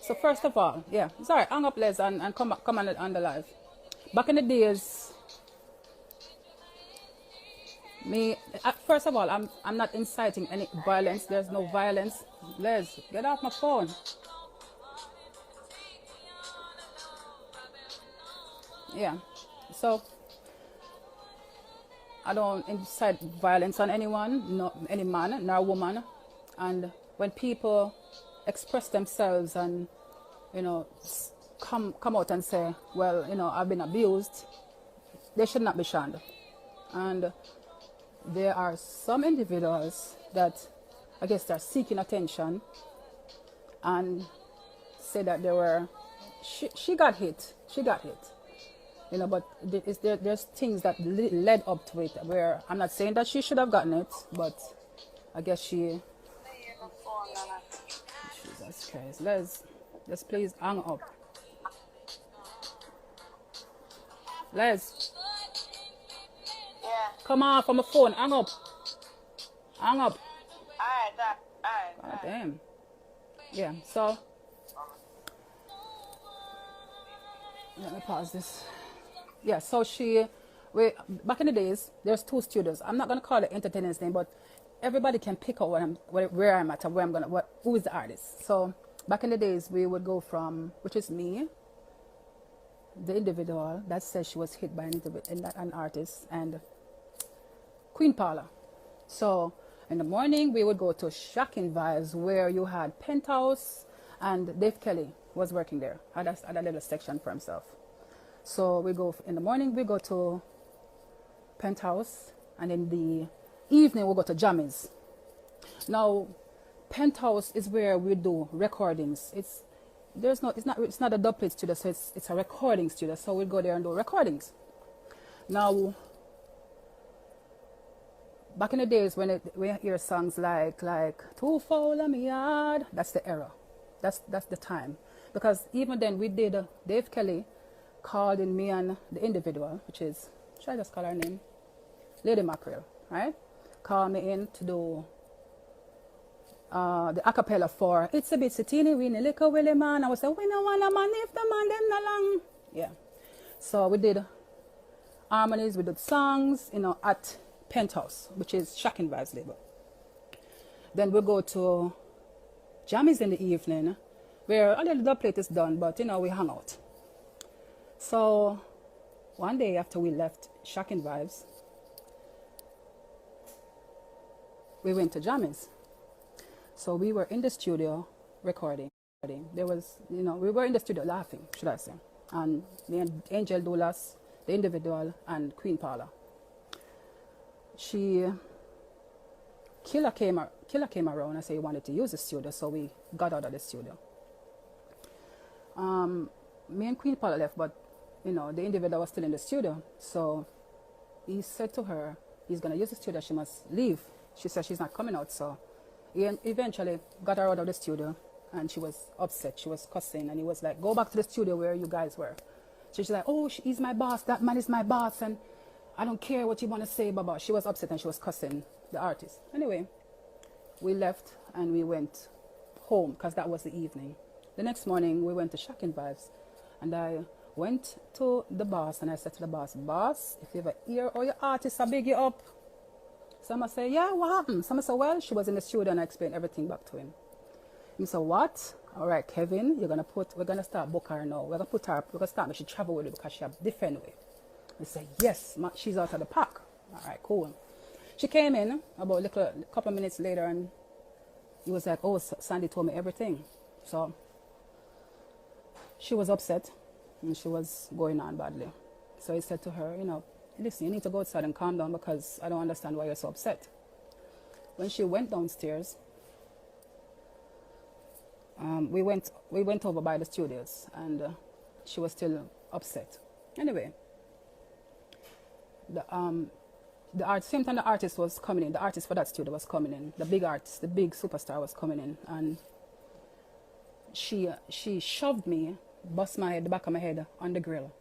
So first of all, yeah, sorry, hang up, Les, and come on the live. Back in the days, me first of all, I'm not inciting any violence. There's no violence. Les, get off my phone. Yeah, so I don't incite violence on anyone, not any man nor woman. And when people express themselves and come out and say, well, I've been abused, they should not be shunned. And there are some individuals that I guess they're seeking attention and say that they were she got hit, but there's things that led up to it where I'm not saying that she should have gotten it, but I guess she. Jesus Christ, let's please hang up. Les, Yeah. come on from the phone, hang up. Alright. God damn. Yeah, so let me pause this. Yeah, so back in the days, there's two studios. I'm not gonna call it entertainer's name, but everybody can pick out where I'm at and who is the artist. So back in the days, we would go from, which is me, the individual that says she was hit by an artist, and Queen Paula. So in the morning, we would go to Shocking Vibes, where you had Penthouse, and Dave Kelly was working there, had a little section for himself. So in the morning, we go to Penthouse, and in the evening, we go to Jammies. Now, Penthouse is where we do recordings. It's not a dubplate studio, so it's a recording studio. So we go there and do recordings. Now, back in the days when we hear songs like "Too Foul on Me Yard," that's the era. That's the time. Because even then we did Dave Kelly called in me and the individual, which is, should I just call her name? Lady Mackerel, right? Called me in to do the acapella for "It's a Bit Teeny Weeny Little Willie Man." I was like, "We no want a man if the man them not long." Yeah. So we did harmonies, we did songs, at Penthouse, which is Shocking Vibes label. Then we go to Jammies in the evening, where a little dubplate is done, but we hang out. So one day after we left Shocking Vibes, we went to Jammies. So we were in the studio recording. There was, we were in the studio laughing, should I say. And me and Angel Doulas, the individual, and Queen Paula. Killer came around and said he wanted to use the studio, so we got out of the studio. Me and Queen Paula left, but the individual was still in the studio. So he said to her, he's going to use the studio, she must leave. She said she's not coming out, so he eventually got her out of the studio, and she was upset. She was cussing, and he was like, "Go back to the studio where you guys were." So she's like, "Oh, he's my boss. That man is my boss, and I don't care what you want to say, Baba." She was upset, and she was cussing the artist. Anyway, we left, and we went home, because that was the evening. The next morning, we went to Shocking Vibes, and I went to the boss, and I said to the boss, "Boss, if you ever hear all your artists, I big you up." Someone say, "Yeah, what happened?" Someone said, "Well, she was in the studio," and I explained everything back to him. He said, "What? All right, Kevin, we're gonna start book her now. We're gonna start, she travel with it because she have different way." I said, "Yes, she's out of the park." All right, cool. She came in about a couple of minutes later, and he was like, "Oh, Sandy told me everything." So she was upset, and she was going on badly. So he said to her, "Listen, you need to go outside and calm down, because I don't understand why you're so upset." When she went downstairs, we went over by the studios, and she was still upset. Anyway, same time the artist was coming in, the artist for that studio was coming in, the big artist, the big superstar was coming in, and she shoved me, bust the back of my head on the grill.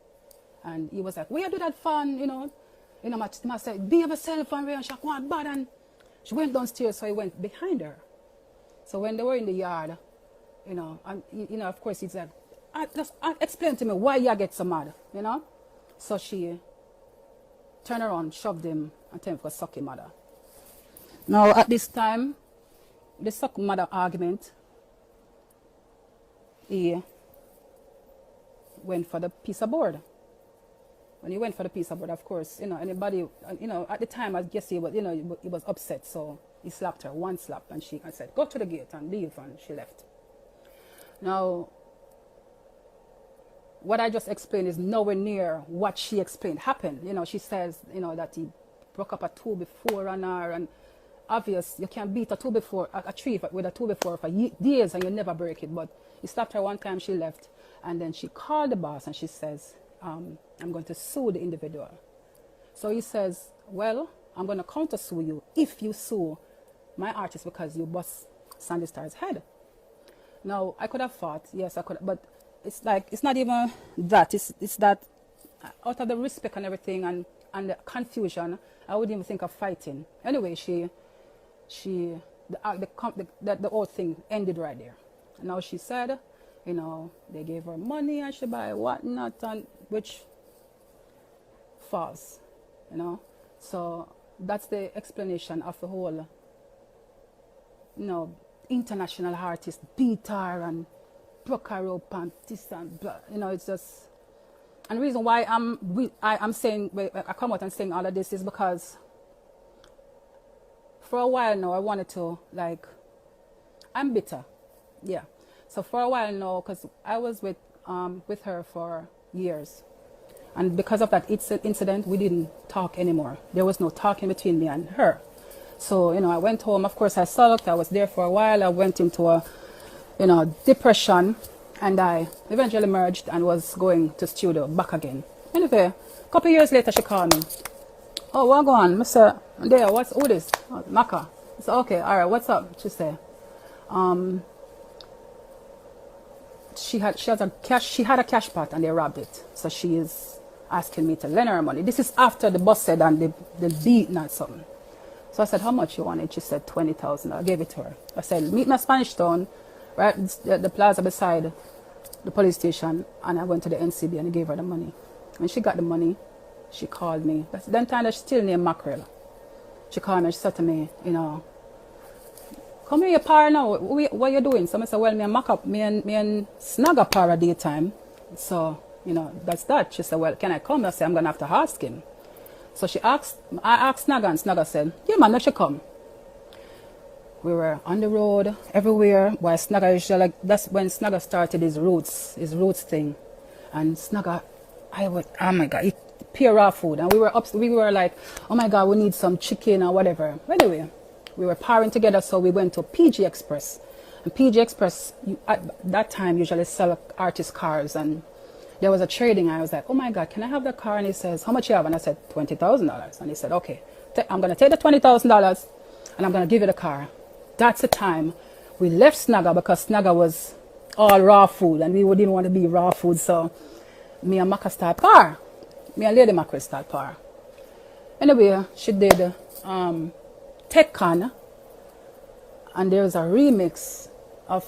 And he was like, "We do that fun, my said, be yourself," and she went bad, and she went downstairs, so he went behind her. So when they were in the yard, you know, and you know, of course, he's like, explain to me why you get so mad, you know. So she turned around, shoved him, and told him to suck his mother. Now at this time, the suck mother argument, he went for the piece of board. When he went for the piece of board, of course, you know, anybody, you know, at the time, I guess he was, you know, he was upset, so he slapped her one slap, and I said, go to the gate and leave, and she left. Now, what I just explained is nowhere near what she explained happened. You know, she says, you know, that he broke up a 2-before on her, and obvious, you can beat a 2-before, a tree with a 2-before for years and you never break it. But he slapped her one time, she left, and then she called the boss and she says, I'm going to sue the individual. So he says, well, I'm going to counter sue you if you sue my artist because you bust Sandy Star's head. Now, I could have fought, yes, I could, but it's like, it's not even that. It's that out of the respect and everything and the confusion, I wouldn't even think of fighting. Anyway, the whole thing ended right there. And now she said, you know, they gave her money and she buy whatnot, and which false, you know. So that's the explanation of the whole, you know, international artist beat her and broke her up and this and blah. You know, it's just, and the reason why I'm saying, I come out and saying all of this is because for a while now I wanted to, like, I'm bitter, yeah. So for a while now, because I was with her for years, and because of that incident, we didn't talk anymore. There was no talking between me and her. So, you know, I went home. Of course, I sulked. I was there for a while. I went into a, you know, depression, and I eventually emerged and was going to studio back again. Anyway, a couple of years later, she called me. Oh, what go on? Mr. There, who this? Oh, Macka. I said, okay, all right, what's up? She said, she had a cash pot and they robbed it. So she is asking me to lend her money. This is after the boss said and the beating or something. So I said, how much you wanted? She said, 20,000. I gave it to her. I said, meet me at Spanish Town, right, the plaza beside the police station. And I went to the NCB and I gave her the money. When she got the money, she called me. That's the time that she still named Mackerel. She called me and she said to me, you know, come here, par now. What are you doing? So I said, well, me and snag a par a daytime. So, you know, that's that. She said, well, can I come? I said, I'm going to have to ask him. So I asked Snagga, and Snagga said, yeah, man, let you come. We were on the road, everywhere. While Snagga usually, like, that's when Snagga started his roots thing. And Snagga, oh my God, he pure raw food. And we were like, oh my God, we need some chicken or whatever. Anyway, we were parring together, so we went to PG Express. And PG Express, at that time, usually sell artist cars. And there was a trading. I was like, oh my God, can I have the car? And he says, how much you have? And I said, $20,000. And he said, okay, I'm going to take the $20,000 and I'm going to give you the car. That's the time we left Snagga because Snagga was all raw food and we didn't want to be raw food. So me and Macka start par. Me and Lady Mackerel start par. Anyway, she did TechCon, and there was a remix of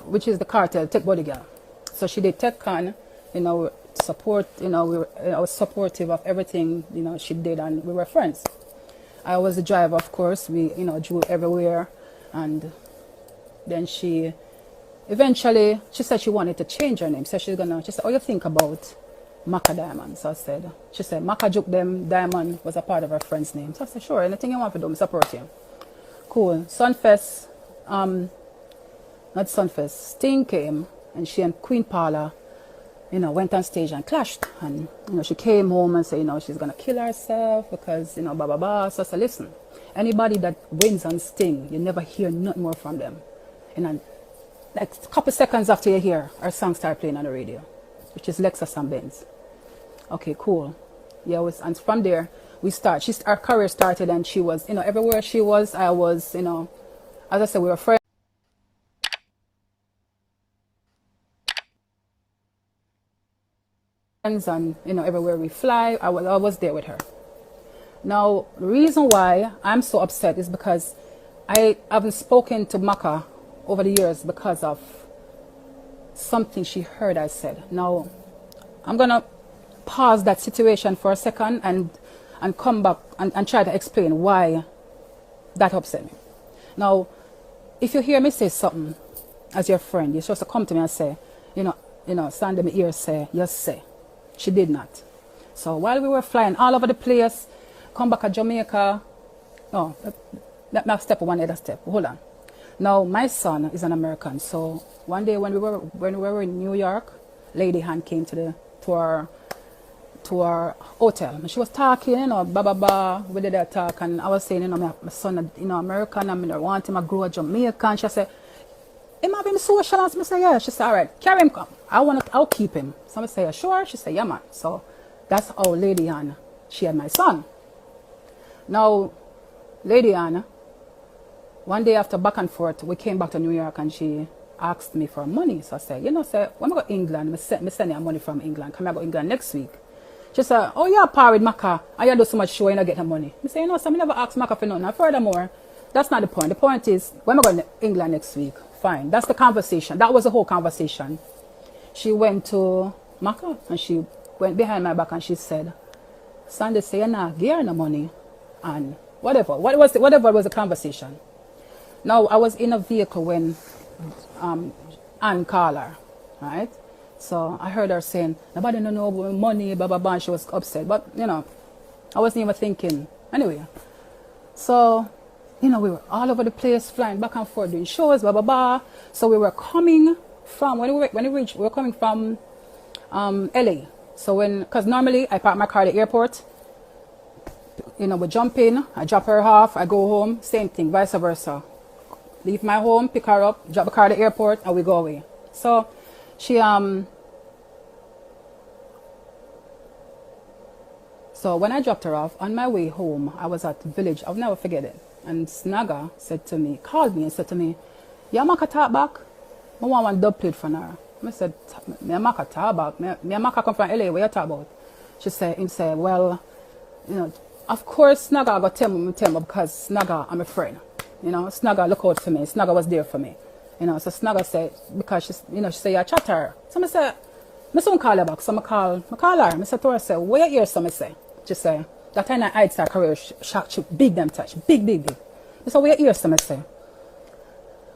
which is the cartel, Tech Body Girl. So she did TechCon, you know, support, you know, I was supportive of everything, you know, she did, and we were friends. I was the driver, of course. We, you know, drove everywhere, and then she eventually, she said she wanted to change her name. So she said, oh, you think about Macka Diamond? So she said, Macka Juke them, Diamond was a part of her friend's name. So I said, sure, anything you want to do, I support you. Cool. Sunfest, not Sunfest, Sting came, and she and Queen Paula, you know, went on stage and clashed. And, you know, she came home and said, you know, she's going to kill herself because, you know, blah, blah, blah. So I said, listen, anybody that wins on Sting, you never hear nothing more from them. And then, like a couple seconds after you hear, our song started playing on the radio, which is Lexus and Benz. Okay, cool. Yeah, and from there, our career started, and she was, you know, everywhere she was, I was, you know, as I said, we were friends. And, you know, everywhere we fly, I was there with her. Now, the reason why I'm so upset is because I haven't spoken to Macka over the years because of something she heard I said. Now, I'm going to pause that situation for a second and come back and try to explain why that upset me. Now, if you hear me say something as your friend, you're supposed to come to me and say, Sandy, my ear say, yes, say. She did not. So while we were flying all over the place, come back to Jamaica, no, let me step one other step. Hold on. Now, my son is an American, so one day when we were in New York, Lady Han came to our hotel. And she was talking, blah, blah, blah. We did that talk, and I was saying, my son, American, I want him to grow up Jamaican. She said, him have him social? I said, yeah. She said, all right, carry him, come. I'll keep him. So I said, yeah, sure? She said, yeah, man. So that's how Lady Anne, she had my son. Now, Lady Anne, one day after back and forth, we came back to New York and she asked me for money. So I said, when I go to England, I send you money from England. Come I go to England next week. She said, oh, you're a par with Macka. And you do so much show and you get the money. I say, so I never asked Macka for nothing. And furthermore, that's not the point. The point is, when I go to England next week, fine. That's the conversation. That was the whole conversation. She went to Macka and she went behind my back and she said, Sandy say, you're not getting no money. And whatever was the conversation. Now, I was in a vehicle when Anne called her, right? So I heard her saying, nobody don't know about money, blah, blah, blah, and she was upset. But, I wasn't even thinking. Anyway, so, we were all over the place, flying back and forth, doing shows, blah, blah, blah. So we were coming from, when we reached, we were coming from LA. So because normally I park my car at the airport, we jump in, I drop her off, I go home, same thing, vice versa. Leave my home, pick her up, drop the car at the airport, and we go away. So she so when I dropped her off, on my way home, I was at the village, I'll never forget it. And Snagga called me and said to me, yeah, Macka talk back? I want one dub plate from her. I said, me and Macka talk back. Me and Macka come from LA, what you talk about? Him say, well, of course Snagga got tell me because Snagga, I'm a friend. Snagga look out for me. Snagga was there for me. So Snagga said, because she said, you chat her. So I said, I soon call her back. So I call her. I said to her, where you hear some? I say, she said, that time I had start career, she big them touch. Big. I said, where you hear some? I say,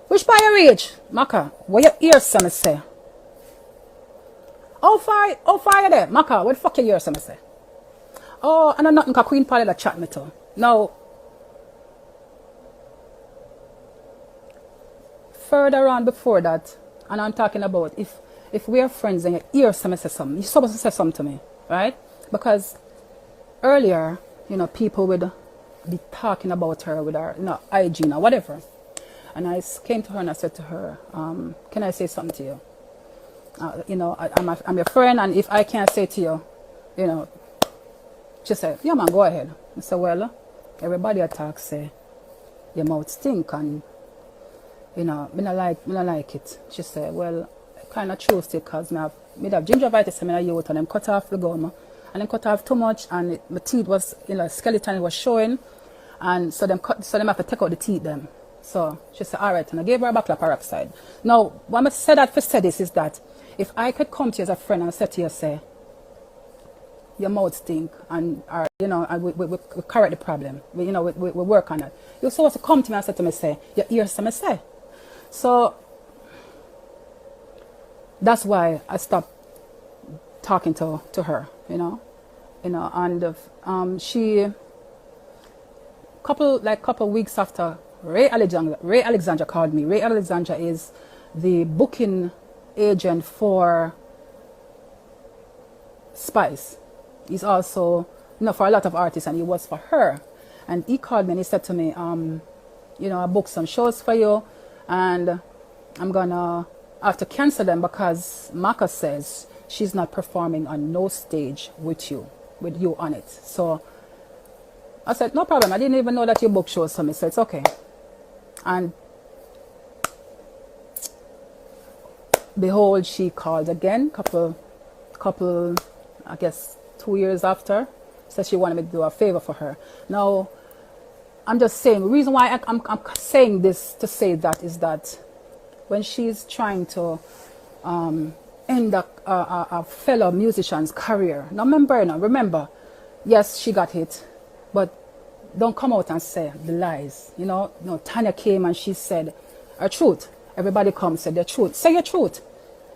which part you reach? Macka, where you hear some? I say, how far you there? Macka, where the fuck you hear some? I say, oh, and I'm not in Queen Polly that chat me to. Now, further on before that, and I'm talking about if we are friends and you hear someone say something, you're supposed to say something to me, right? Because earlier, people would be talking about her with her, IG or whatever. And I came to her and I said to her, can I say something to you? I'm your friend, and if I can't say to you, she said, yeah man, go ahead. I said, well, everybody attacks say your mouth stink and me not like it. She said, well, I kind of chose it because me have gingivitis and I youth and them cut off the gum and them cut off too much and my teeth was, skeleton was showing and so them have to take out the teeth them. So she said, all right, and I gave her a bottle of peroxide. Now, what I said that for this is that if I could come to you as a friend and say to you, say, your mouth stink and we correct the problem. We work on it. You're supposed to come to me and say to me, say, your ears to me say. So that's why I stopped talking to her, and she couple weeks after Ray Alexandra called me. Ray Alexandra is the booking agent for Spice. He's also, for a lot of artists, and he was for her. And he called me and he said to me, I booked some shows for you, and I'm gonna have to cancel them because Macka says she's not performing on no stage with you on it. So I said, no problem. I didn't even know that you booked shows for me, so it's okay. And behold, she called again, couple, I guess 2 years after, said she wanted me to do a favor for her. Now, I'm just saying, the reason why I'm saying this to say that is that when she's trying to end a fellow musician's career. Now remember, yes, she got hit, but don't come out and say the lies. You know, no, Tanya came and she said her truth. Everybody come said their truth. Say your truth.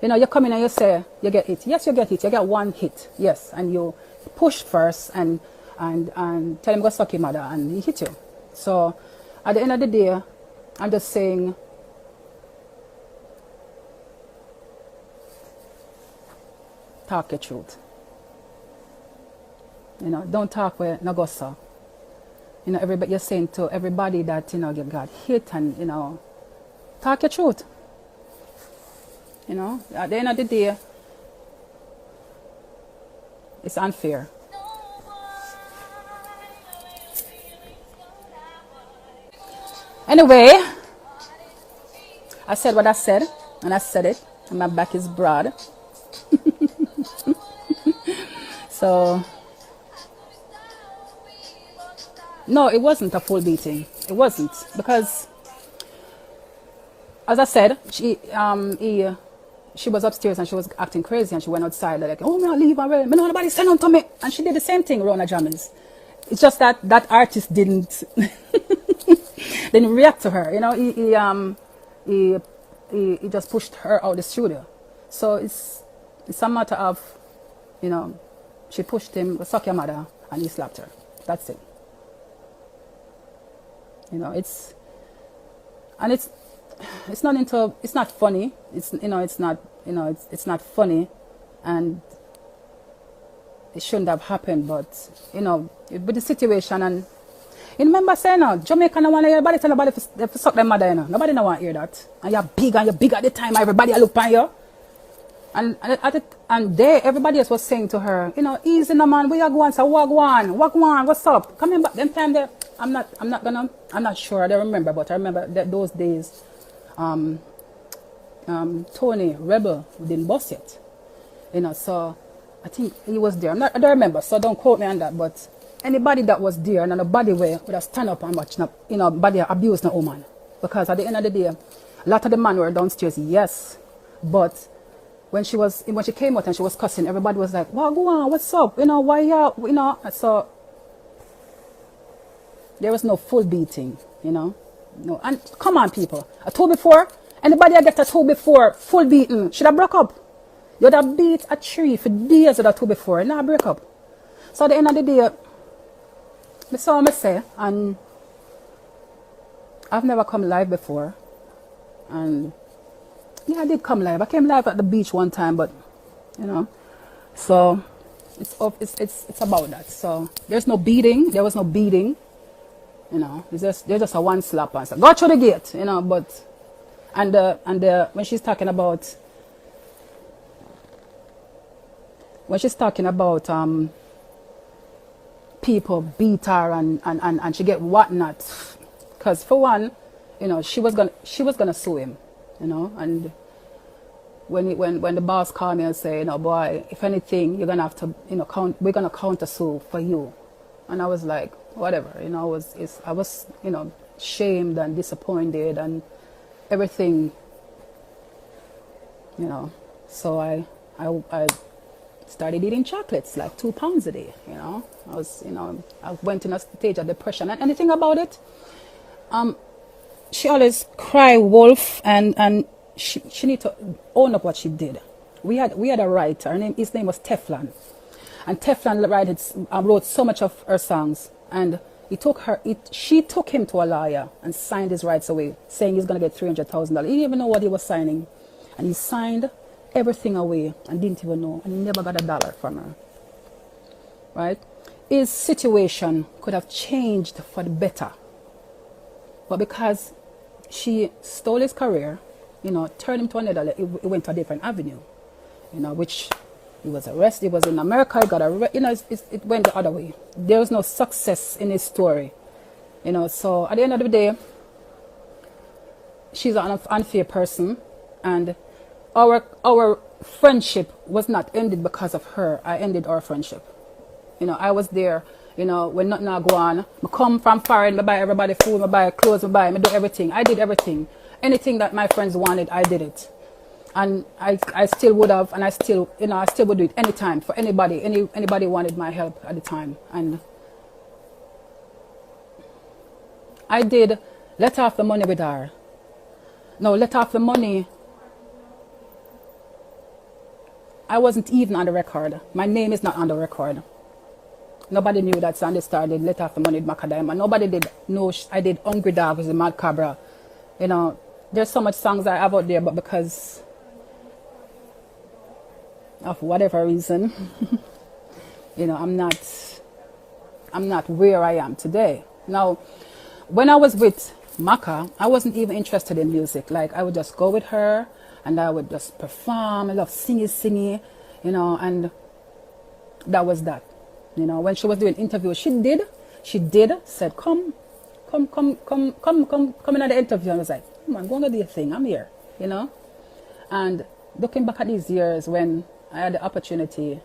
You know, you come in and you say you get hit. Yes, you get hit. You get one hit. Yes, and you push first and tell him go suck your mother, and he hit you. So at the end of the day, I'm just saying, talk your truth. You know, don't talk with no gossip. You know, everybody, you're saying to everybody that, you know, you got hit, and, you know, talk your truth. You know, at the end of the day, it's unfair. Anyway, I said what I said, and I said it, and my back is broad. So, no, it wasn't a full beating. It wasn't, because, as I said, she was upstairs and she was acting crazy, and she went outside like, oh, me I leave already. Me no nobody send on to me. And she did the same thing, Rona Jammers. It's just that that artist didn't didn't react to her. You know, he just pushed her out of the studio. So it's a matter of, you know, she pushed him, suck your mother, and he slapped her. That's it. You know, it's not funny. It's not funny, and it shouldn't have happened. But, you know, with the situation, and you remember saying, no, Jamaica no want to hear nobody tell nobody if suck their mother, you know. Nobody no want to hear that. And you're big at the time, everybody look at you. And everybody else was saying to her, you know, easy no man, where you going? So wagwan, what's up? Coming back. Them time there, I'm not sure. I don't remember, but I remember that those days, Tony Rebel didn't bust yet, you know. So I think he was there. I don't remember, so don't quote me on that. But anybody that was there and in a body way would have stand up and watch, you know, body abuse no woman, because at the end of the day, a lot of the men were downstairs, yes, but when she came out and she was cussing, everybody was like, "Wow, go on, what's up? You know, why you know?" So there was no full beating, you know. No, and come on, people. A two before, anybody that get a two before full beating should have broke up. You'd have beat a tree for days with a two before, and now break up. So at the end of the day, I saw me say, and I've never come live before, and yeah, I did come live. I came live at the beach one time, but you know, so it's about that. So there's no beating. There was no beating. You know, there's just a one slap and say, go through the gate. You know, but and when she's talking about people beat her and she get whatnot, because for one, you know, she was gonna sue him. You know, and when the boss called me and said, you know, boy, if anything, you're gonna have to, you know, we're gonna counter sue for you, and I was like, whatever, you know, I was, you know, shamed and disappointed and everything, you know. So I started eating chocolates, like 2 pounds a day. You know, I went in a stage of depression, and anything about it. She always cry wolf, and she need to own up what she did. We had a writer. His name was Teflon, and Teflon wrote so much of her songs, and she took him to a lawyer and signed his rights away, saying he's gonna get $300,000. He didn't even know what he was signing, and he signed everything away and didn't even know, and he never got $1 from her. Right? His situation could have changed for the better, but because she stole his career, you know, turned him to another, he went to a different avenue, you know, which he was arrested. He was in America, he got arrested, you know, it went the other way. There was no success in his story, you know. So at the end of the day, she's an unfair person, and our friendship was not ended because of her. I ended our friendship. You know, I was there, you know, when nothing go on. I come from foreign, I buy everybody food, I buy clothes, I do everything. I did everything. anything that my friends wanted, I did it. And I still would have, and I still, I still would do it anytime for anybody. Anybody wanted my help at the time. And I did Let Off the Money with her. No, Let Off the Money, I wasn't even on the record. My name is not on the record. Nobody knew that Sandy Star did Let Off the Money with Mackadiamond. Nobody did know I did Hungry Dog with the Mad Cabra. There's so much songs I have out there, but because of whatever reason, I'm not where I am today. Now, when I was with Macka, I wasn't even interested in music. Like, I would just go with her and I would just perform. I love singing, and that was that. When she was doing interviews, she did, said, come in at the interview. I was like, come on, go and do your thing. I'm here, And looking back at these years when I had the opportunity,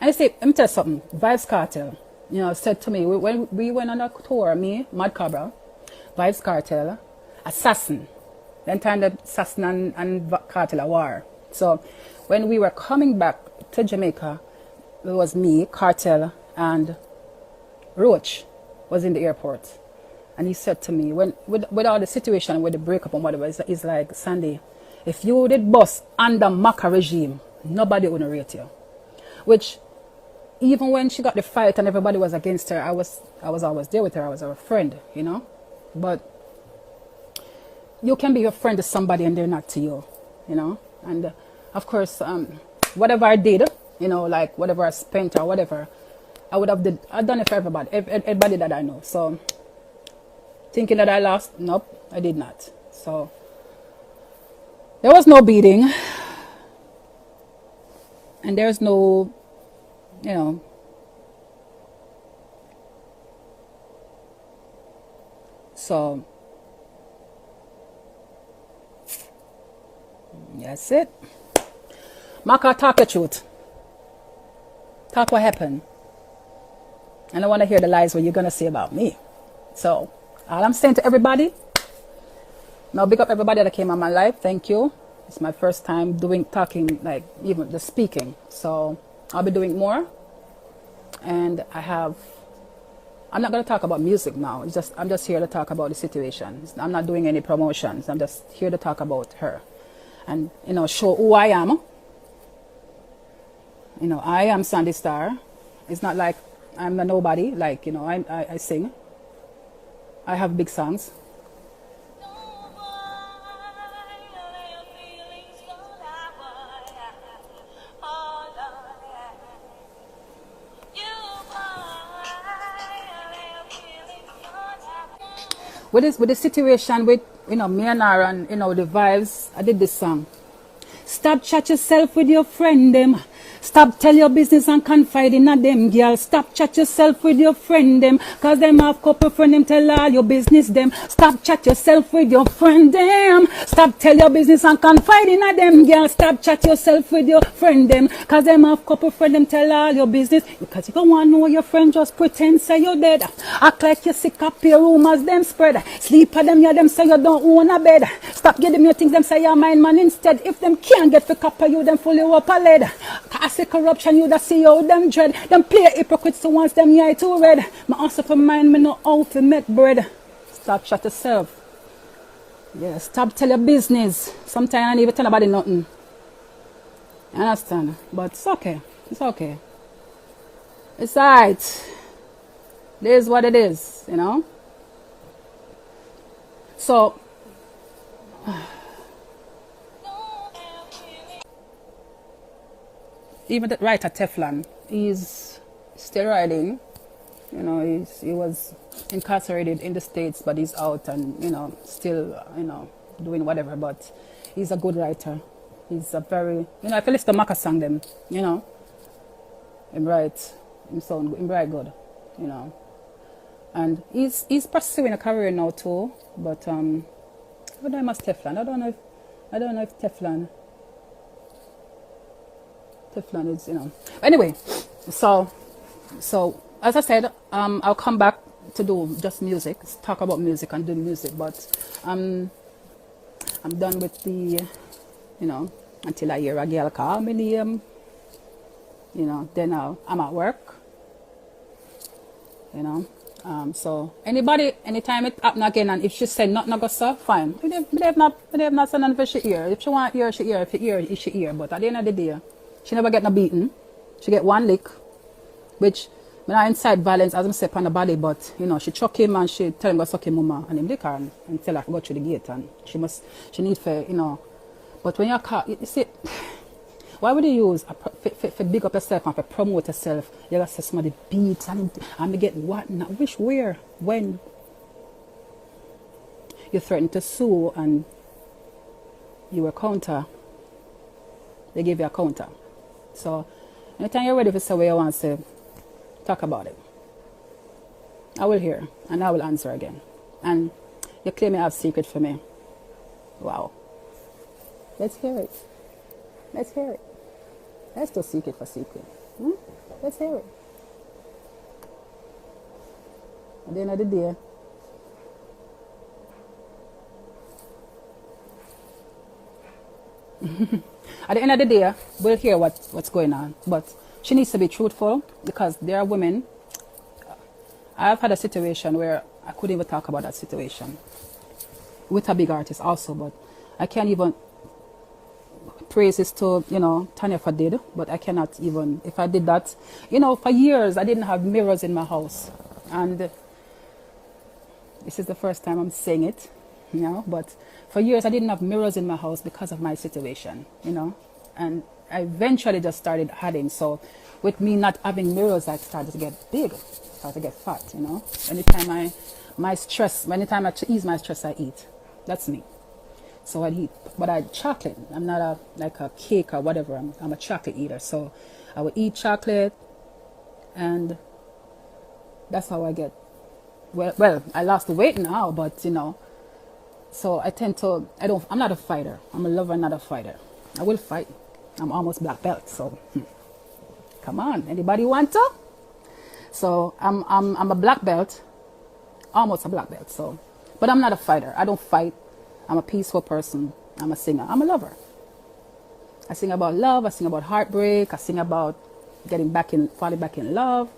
and I say, let me tell you something, Vibes Cartel, said to me, when we went on a tour, me, Mad Cabra, Vibes Cartel, Assassin, then time the Assassin and Cartel a war. So when we were coming back to Jamaica, it was me, Cartel, and Roach was in the airport. And he said to me, with all the situation, with the breakup and whatever, he's like, Sandy, if you did bust under Macka regime, nobody would rate you. Which, even when she got the fight and everybody was against her, I was always there with her. I was her friend, But you can be a friend to somebody and they're not to you, And of course, whatever I did, like whatever I spent or whatever, I've done it for everybody that I know. So thinking that I lost, nope, I did not. So there was no beating, and there's no, so that's it. Macka, talk the truth. Talk what happened. And I want to hear the lies what you're going to say about me. So, all I'm saying to everybody, now big up everybody that came on my life. Thank you. It's my first time talking, like even just speaking. So, I'll be doing more. And I'm not going to talk about music now. I'm just here to talk about the situation. I'm not doing any promotions. I'm just here to talk about her. And, show who I am. I am Sandy Star. It's not like I'm a nobody. Like, I sing. I have big songs. With the situation with, me and her and, the vibes, I did this song. Stop chat yourself with your friend them. Stop tell your business and confide in a them, girl. Stop chat yourself with your friend them. Cause them have couple friend them, tell all your business them. Stop chat yourself with your friend them. Stop tell your business and confide in a them, girl. Stop chat yourself with your friend them. Cause them have couple friend them, tell all your business. Because you don't want to know your friend, just pretend say you're dead. Act like you're sick up your rumors them spread. Sleep at them, yeah, them say you don't own a bed. Stop getting your things, them say you're mind man instead. If them can't get the copper, you them full you up a lead. Cause the corruption, you that see how them dread. Them play hypocrites to once them eye too red. My also for mind me know how to make bread. Stop shut yourself. Yeah, stop tell your business. Sometimes I don't even tell nobody nothing. You understand? But it's okay. It's okay. It's alright. It is what it is, So even the writer Teflon, he's still writing. He was incarcerated in the States, but he's out and, still, doing whatever. But he's a good writer. He's a very, if you listen to Macka song them, him write, him write good, And he's pursuing a career now too, but I don't know if Teflon. I don't know if Teflon is, Anyway, so as I said, I'll come back to do just music, talk about music and do music, but I'm done with the, you know, until I hear a girl call me name, you know, then I'm at work, you know. So anybody, anytime it happen again, and if she say nothing, I go so fine. They have not said nothing for she hear. If she want hear, she hear. If she hear, she hear. But at the end of the day, she never get no beaten. She get one lick, which when I incite violence, as I say on the body, but you know, she chuck him and she tell him go suck him mama and him lick her and tell her to go through the gate, and she need for, you know. But when you're caught, you see, why would you use for big up yourself and for promote yourself? You gotta say somebody beats and me get what? Not wish where when you threaten to sue and you were counter, they give you a counter. So anytime you're ready to say what you want to say, talk about it. I will hear and I will answer again. And you claim you have secret for me. Wow. Let's hear it. Let's hear it. Let's do secret for secret. Let's hear it. At the end of the day, at the end of the day, we'll hear what's going on. But she needs to be truthful, because there are women. I've had a situation where I couldn't even talk about that situation with a big artist also, but I can't even praises to, you know, Tanya for did, but I cannot even, if I did that, you know, for years I didn't have mirrors in my house, and this is the first time I'm saying it, you know, but for years I didn't have mirrors in my house because of my situation, you know, and I eventually just started adding. So with me not having mirrors, I started to get big, started to get fat, you know. Anytime anytime I to ease my stress, I eat. That's me. So I eat, but I chocolate. I'm not like a cake or whatever. I'm a chocolate eater. So I would eat chocolate, and that's how I get. Well, I lost the weight now, but you know. So I'm not a fighter. I'm a lover, not a fighter. I will fight. I'm almost black belt. So come on, anybody want to? So I'm a black belt, almost a black belt. So, but I'm not a fighter. I don't fight. I'm a peaceful person. I'm a singer. I'm a lover. I sing about love. I sing about heartbreak. I sing about falling back in love.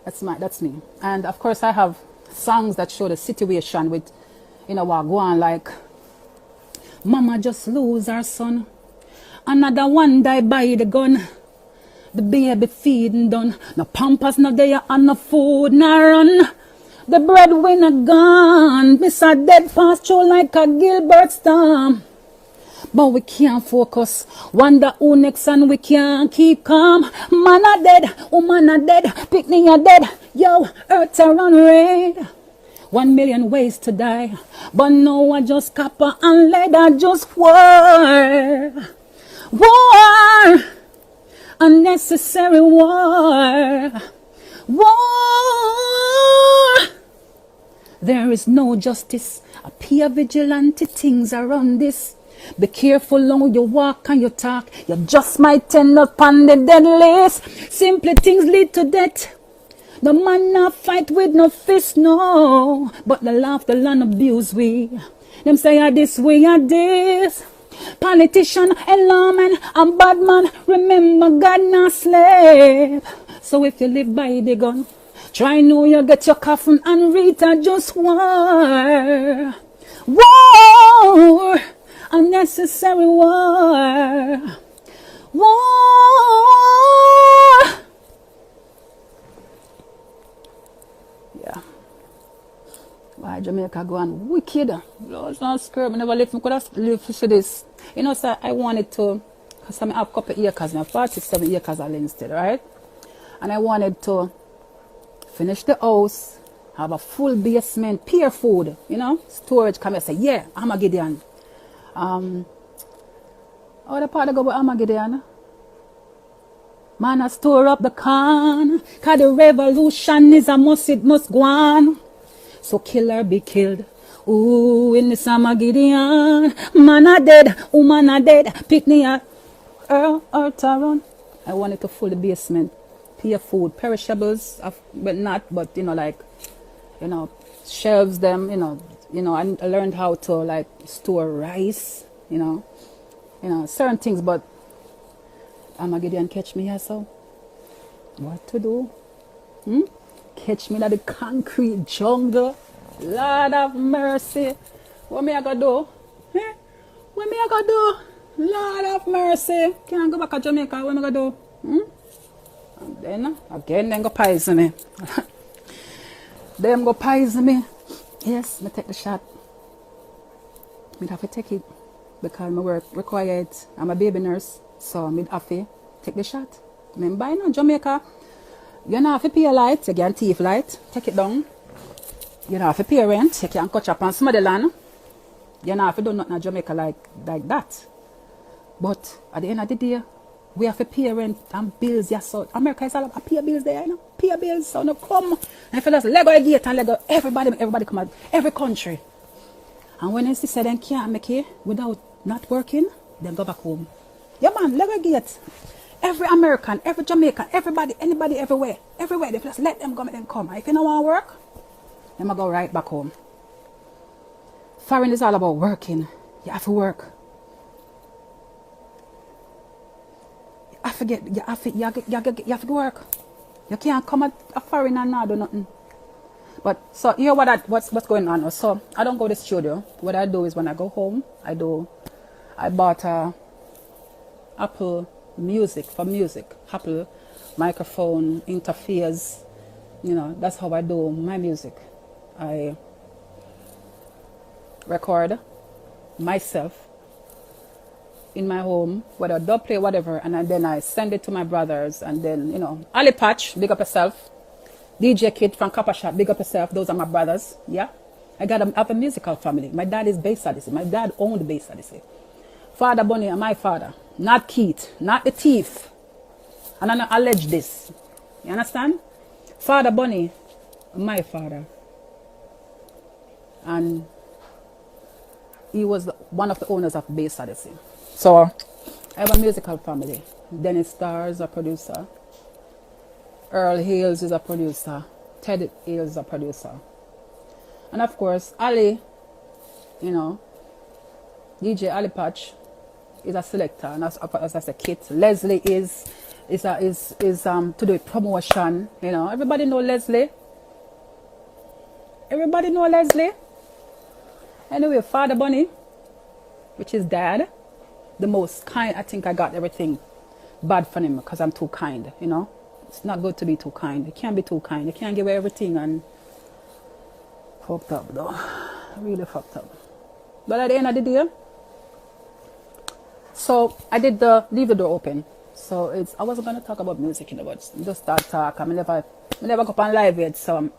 That's me. And of course, I have songs that show the situation with, you know, what go on, like, Mama just lose her son. Another one die by the gun. The baby feeding done. No pampers, no there, and no food, no run. The breadwinner gone. Miss a dead past through like a Gilbert storm. But we can't focus. Wonder who next, and we can't keep calm. Man a dead, woman a dead, picnic a dead. Yo, earth a run red. 1 million ways to die. But no, I just copper and lead. I just war. War. Unnecessary war. War. There is no justice. Appear vigilante, things around this. Be careful how you walk and you talk. You just might end up on the dead list. Simply things lead to death. The man not fight with no fist, no. But the laugh, the land abuse we. Them say this way or this. Politician and lawman and bad man. Remember God not slave. So if you live by the gun, try know you get your coffin and Rita just war. War. Unnecessary war. War. Yeah. Why Jamaica go on wicked? Lord's not scared. I never live. I could have lived to see this. You know, sir, I wanted to, because I have a couple of acres now, 47 acres of land still, right? And I wanted to finish the house, have a full basement, pure food, you know, storage. Come and say, yeah, Mackadiamond. Oh, the part that go with Mackadiamond. Man, I store up the corn, cause the revolution is a must, it must go on. So kill or be killed. Ooh, in this Mackadiamond. Man a dead, woman a dead, picnic a earth around. I wanted to full the basement, pure food, perishables, but not, but you know, like, you know, shelves them, you know, you know, I learned how to like store rice, you know, certain things. But Mackadiamond catch me here, so what to do? Catch me in the concrete jungle. Lord of mercy. What me I gotta do? Eh? What me I gotta do? Lord of mercy. Can't go back to Jamaica. What me I gotta do? And then again, them go poison me. Them go poison me. Yes, me take the shot. Me have to take it because my work require it. I'm a baby nurse, so me have to take the shot. Remember, in Jamaica, you don't have to pay light. You can thief light. Take it down. You don't have to pay rent. You can catch up on some of the land. You don't have to do nothing in Jamaica like that. But at the end of the day, we have to pay rent and bills. Yes, so America is all about pay bills there, you know. Pay bills, so no come. And if you just Lego a gate and Lego, everybody come out, every country. And when they say they can't make it without not working, then go back home. Yeah, man, Lego a gate. Every American, every Jamaican, everybody, anybody, everywhere, they just let them go, make them come. And if you don't want to work, then I go right back home. Foreign is all about working. You have to work. You have to work. You can't come at a foreign and not do nothing. But so here what's going on. So I don't go to the studio. What I do is when I go home, I bought a Apple Music for music. Apple microphone interferes. You know, that's how I do my music. I record myself in my home, whether dub play, whatever, and then I send it to my brothers, and then, you know, Ali Patch, big up yourself. DJ Kid from Copper Shop, big up yourself. Those are my brothers, yeah. I have a musical family. My dad is bass Odyssey. My dad owned bass Odyssey. Father Bunny and my father, not Keith, not the thief. And I don't allege this. You understand? Father Bunny, my father. And he was one of the owners of bass Odyssey. So I have a musical family. Dennis Starr is a producer. Earl Hales is a producer. Ted Hales is a producer. And of course, Ali, you know, DJ Ali Patch is a selector. And as I said, Kit. Leslie is to do promotion. You know, everybody know Leslie. Everybody know Leslie. Anyway, Father Bunny, which is dad, the most kind. I think I got everything bad for him because I'm too kind, you know. It's not good to be too kind. You can't be too kind. You can't give away everything, and fucked up though. Really fucked up. But at the end of the day, so I did leave the door open. So I wasn't gonna talk about music, you know, but just start talk. I never go up on live yet, so